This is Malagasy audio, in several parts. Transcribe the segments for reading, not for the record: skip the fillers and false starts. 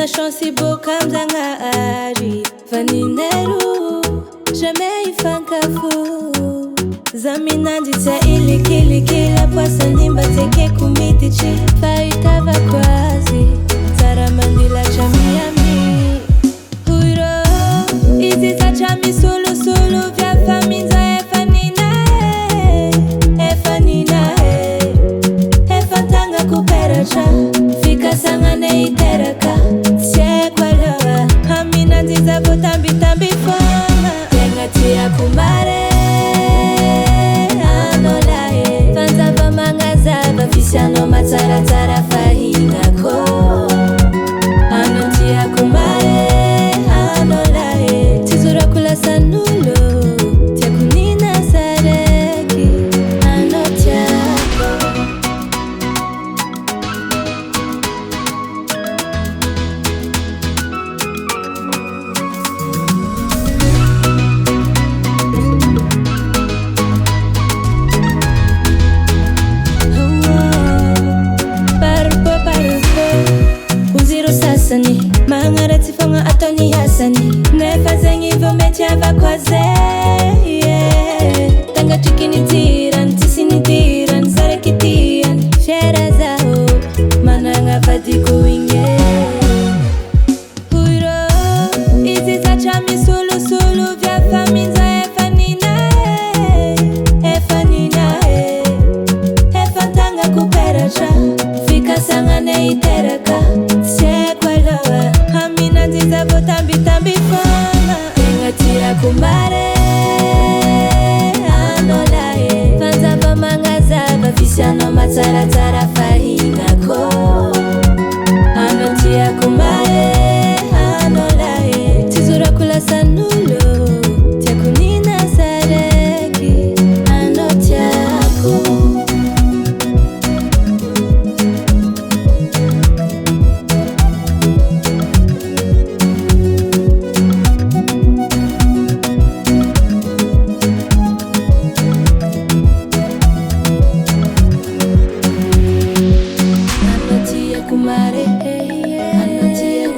na chance bokamzangahary vaninero jamais ifankafo zaminanditsa ilikilikila poasandimba teke kumiditry fahitavako azy tsara mandilatra miami huiro izy zatra misolosolo vyafaminja efanina efantanga kuperatra fikasangane iteraka tsekwalawa haminanziza votambitambi fama tenga tia kumare anolae fanzava mangazava visiano matsaratsara fahinako anotia kumare anolae tizura sanulo tiakunina sareki anotiako Mangarati fonga atoni hasani nefazeng ivo metiava kwaze tanga tikinitiran tisinitiran sarakitian sherazao mananga vadikuinge huiro izi zacha misulosolo vyafaminza efanina efantanga kuperacha fikasangane iteraka haminanziza votambitambi fama tenga tira kumare anolae fanzava mangazava visiano matsaratsara fahinako anotia kumare anolae tizura sanulo tiakunina sareki anotiako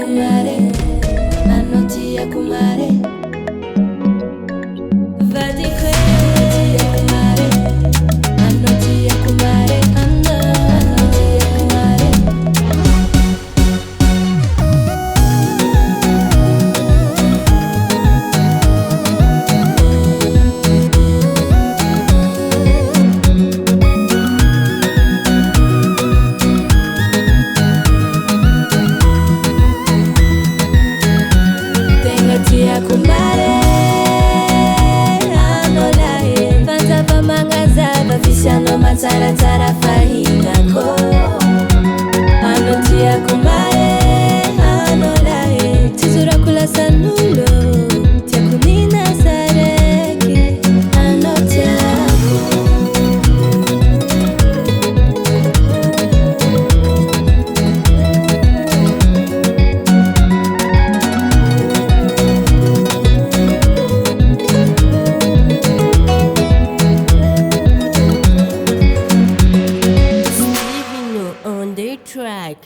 kumare anotia kumare vadikhe kumare anotia kumare anotia kumare tia kumare anolae fanzava mangazava visiano matsaratsara fahinako anotia kumare anolae tizura sanulo tiakunina sareki anotiako on the track.